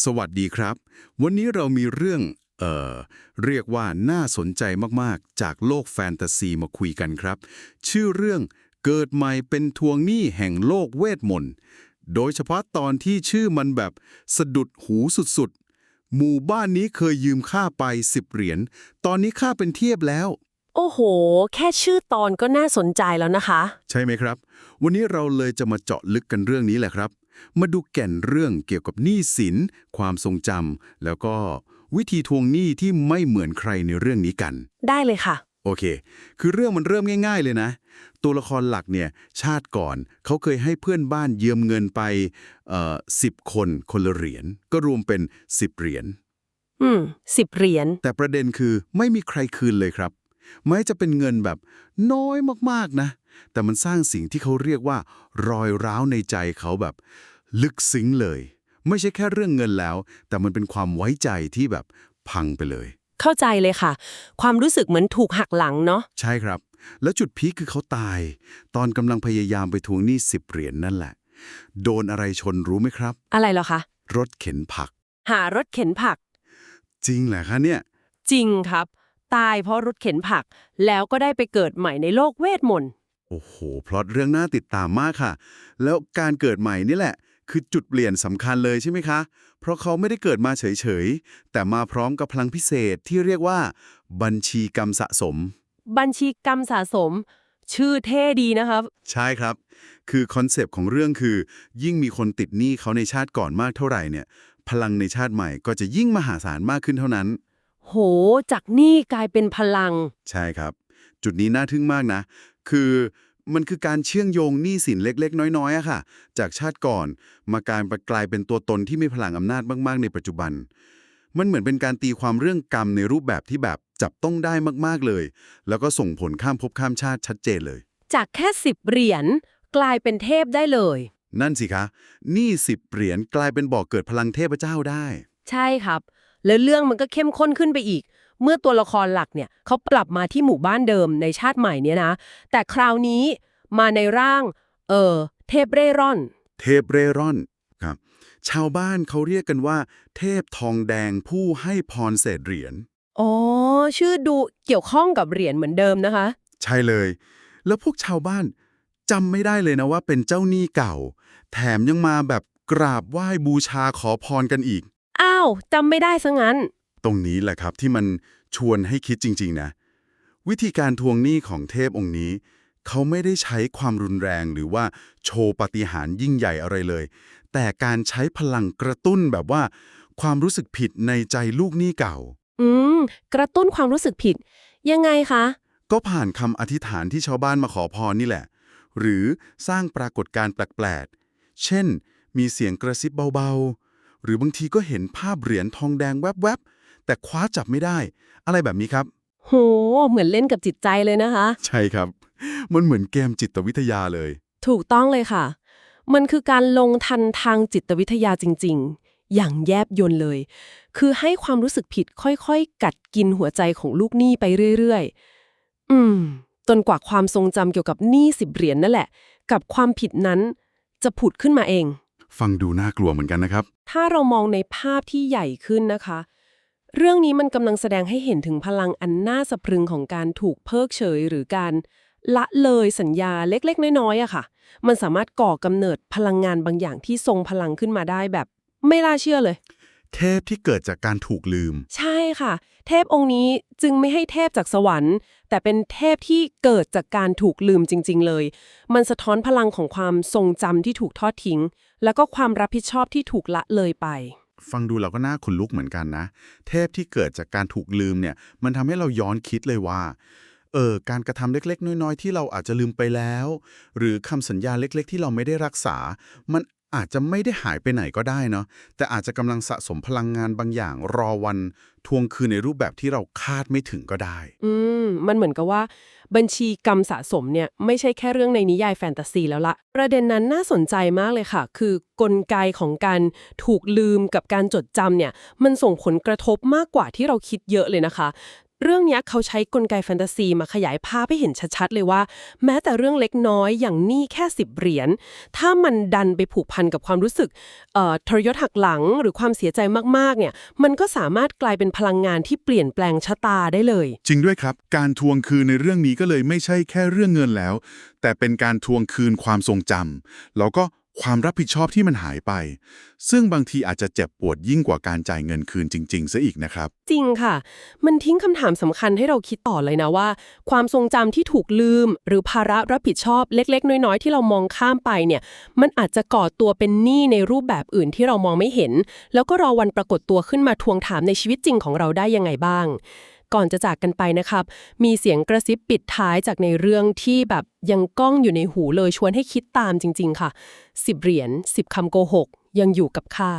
สวัสดีครับ วันนี้เรามีเรื่องเอ่อเรียกว่าน่าสนใจมากๆจากโลกแฟนตาซีมาคุยกันครับ ชื่อเรื่องเกิดใหม่เป็นทวงหนี้แห่งโลกเวทมนต์โดยเฉพาะตอนที่ชื่อมันแบบสะดุดหูสุดๆหมู่บ้านนี้เคยยืมค่าไป10เหรียญตอนนี้ค่าเป็นเทียบแล้ว โอ้โห แค่ชื่อตอนก็น่าสนใจแล้วนะคะ ใช่ไหมครับ วันนี้เราเลยจะมาเจาะลึกกันเรื่องนี้แหละครับ มาดูแก่นเรื่องเกี่ยวกับหนี้สิน ความทรงจำแล้วก็วิธีทวงหนี้ที่ไม่เหมือนใครในเรื่องนี้กัน ได้เลยค่ะ โอเค คือเรื่องมันเริ่มง่ายๆเลยนะ ตัวละครหลักเนี่ยชาติก่อนเขาเคยให้เพื่อนบ้านยืมเงินไป10 คนคนละเหรียญก็รวมเป็น10เหรียญ 10 เหรียญแต่ประเด็นคือไม่มีใครคืนเลยครับแม้จะเป็นเงินแบบน้อยมากๆนะแต่มันสร้างสิ่งที่เขาเรียกว่ารอยร้าวในใจเขาแบบลึกซึ้งเลย ไม่ใช่แค่เรื่องเงินแล้ว แต่มันเป็นความไว้ใจที่แบบพังไปเลย เข้าใจเลยค่ะ ความรู้สึกเหมือนถูกหักหลังเนาะ ใช่ครับ แล้วจุดพีคคือเขาตาย ตอนกำลังพยายามไปทวงหนี้10เหรียญนั่นแหละ โดนอะไรชนรู้ไหมครับ อะไรเหรอคะ รถเข็นผัก หารถเข็นผัก จริงเหรอคะเนี่ย จริงครับ ตายเพราะรถเข็นผัก แล้วก็ได้ไปเกิดใหม่ในโลกเวทมนต์ โอ้โหพล็อตเรื่องน่าติดตามมากค่ะ แล้วการเกิดใหม่นี่แหละ คือจุดเปลี่ยนสำคัญเลยใช่ไหมคะ เพราะเขาไม่ได้เกิดมาเฉยๆ แต่มาพร้อมกับพลังพิเศษที่เรียกว่า บัญชีกรรมสะสม บัญชีกรรมสะสม ชื่อเท่ดีนะครับ ใช่ครับ คือคอนเซปต์ของเรื่องคือ ยิ่งมีคนติดหนี้เขาในชาติก่อนมากเท่าไหร่เนี่ย พลังในชาติใหม่ก็จะยิ่งมหาศาลมากขึ้นเท่านั้น โห จากหนี่กลายเป็นพลัง ใช่ครับ จุดนี้น่าทึ่งมากนะ คือมันคือการเชื่อมโยงหนี้สินเล็กๆ น้อยๆอะค่ะ จากชาติก่อนมาการกลายเป็นตัวตนที่มีพลังอำนาจมากๆในปัจจุบัน มันเหมือนเป็นการตีความเรื่องกรรมในรูปแบบที่แบบจับต้องได้มากๆเลย แล้วก็ส่งผลข้ามภพข้ามชาติชัดเจนเลย จากแค่10 เหรียญกลายเป็นเทพได้เลย นั่นสิคะหนี้10เหรียญกลายเป็นบ่อกเกิดพลังเทพเจ้าได้ ใช่ครับ แล้วเรื่องมันก็เข้มข้นขึ้นไปอีก เมื่อตัวละครหลักเนี่ยเขากลับมาที่หมู่บ้านเดิมในชาติใหม่เนี่ยนะ แต่คราวนี้มาในร่าง เทพเร่ร่อน เทพเร่ร่อนครับชาวบ้านเขาเรียกกันว่า เทพทองแดงผู้ให้พรเศษเหรียญ อ๋อ ชื่อดูเกี่ยวข้องกับเหรียญเหมือนเดิมนะคะ ใช่เลย แล้วพวกชาวบ้านจำไม่ได้เลยนะว่าเป็นเจ้าหนี้เก่า แถมยังมาแบบกราบไหว้บูชาขอพรกันอีก อ้าวจำไม่ได้ซะงั้น ตรงนี้แหละครับที่มันชวนให้คิดจริงๆนะวิธีการทวงหนี้ของเทพองค์นี้ เขาไม่ได้ใช้ความรุนแรงหรือว่าโชว์ปาฏิหาริย์ยิ่งใหญ่อะไรเลย แต่การใช้พลังกระตุ้นแบบว่า ความรู้สึกผิดในใจลูกหนี้เก่า อืม กระตุ้นความรู้สึกผิด ยังไงคะ ก็ผ่านคำอธิษฐานที่ชาวบ้านมาขอพรนี่แหละ หรือสร้างปรากฏการณ์แปลกๆ เช่น มีเสียงกระซิบเบาๆ หรือบางทีก็เห็นภาพเหรียญทองแดงแวบๆ แต่คว้าจับไม่ได้ อะไรแบบนี้ครับ โห เหมือนเล่นกับจิตใจเลยนะคะ ใช่ครับ มันเหมือนเกมจิตวิทยาเลย ถูกต้องเลยค่ะ มันคือการลงทันทางจิตวิทยาจริงๆ อย่างแยบยลเลย คือให้ความรู้สึกผิดค่อยๆ กัดกินหัวใจของลูกหนี้ไปเรื่อยๆ จนกว่าความทรงจำเกี่ยวกับหนี้10 เหรียญนั่นแหละ กับความผิดนั้นจะผุดขึ้นมาเอง ฟังดูน่ากลัวเหมือนกันนะครับ ถ้าเรามองในภาพที่ใหญ่ขึ้นนะคะ เรื่องนี้มันกำลังแสดงให้เห็นถึงพลังอันน่าสะพรึงของการถูกเพิกเฉยหรือการละเลยสัญญาเล็กๆน้อยๆอะค่ะ มันสามารถก่อกำเนิดพลังงานบางอย่างที่ทรงพลังขึ้นมาได้แบบไม่น่าเชื่อเลย เทพที่เกิดจากการถูกลืม ใช่ค่ะ เทพองค์นี้จึงไม่ให้เทพจากสวรรค์ แต่เป็นเทพที่เกิดจากการถูกลืมจริงๆเลย มันสะท้อนพลังของความทรงจำที่ถูกทอดทิ้ง แล้วก็ความรับผิดชอบที่ถูกละเลยไป ฟังดูเราก็น่าขนลุกเหมือนกันนะ เทพที่เกิดจากการถูกลืมเนี่ย มันทำให้เราย้อนคิดเลยว่า การกระทำเล็กๆ น้อยๆ ที่เราอาจจะลืมไปแล้ว หรือคำสัญญาเล็กๆ ที่เราไม่ได้รักษา มันอาจจะไม่ได้หายไปไหนก็ได้เนาะ แต่อาจจะกำลังสะสมพลังงานบางอย่าง รอวันทวงคืนในรูปแบบที่เราคาดไม่ถึงก็ได้ มันเหมือนกับว่าบัญชีกรรมสะสมเนี่ยไม่ใช่แค่เรื่องในนิยายแฟนตาซีแล้วละประเด็นนั้นน่าสนใจมากเลยค่ะ คือกลไกของการถูกลืมกับการจดจำเนี่ยมันส่งผลกระทบมากกว่าที่เราคิดเยอะเลยนะคะ เรื่องเนี้ยเขาใช้กลไกแฟนตาซีมาขยายภาพให้เห็นชัดๆเลยว่าแม้แต่เรื่องเล็กน้อยอย่างหนี้แค่10เหรียญถ้ามันดันไปผูกพันกับความรู้สึกทรยศหักหลังหรือความเสียใจมากๆเนี่ยมันก็สามารถกลายเป็นพลังงานที่เปลี่ยนแปลงชะตาได้เลย จริงด้วยครับ การทวงคืนในเรื่องนี้ก็เลยไม่ใช่แค่เรื่องเงินแล้ว แต่เป็นการทวงคืนความทรงจำแล้วก็ความรับผิดชอบที่มันหายไป ซึ่งบางทีอาจจะเจ็บปวดยิ่งกว่าการจ่ายเงินคืนจริงๆซะอีกนะครับ จริงค่ะ มันทิ้งคำถามสำคัญให้เราคิดต่อเลยนะว่า ความทรงจำที่ถูกลืม หรือภาระรับผิดชอบเล็กๆน้อยๆที่เรามองข้ามไปเนี่ยมันอาจจะก่อตัวเป็นหนี้ในรูปแบบอื่นที่เรามองไม่เห็น แล้วก็รอวันปรากฏตัวขึ้นมาทวงถามในชีวิตจริงของเราได้ยังไงบ้าง ก่อนจะจากกันไปนะครับ มีเสียงกระซิบปิดท้ายจากในเรื่องที่แบบยังก้องอยู่ในหูเลยชวนให้คิดตามจริงๆค่ะ10เหรียญ10คำโกหกยังอยู่กับข้า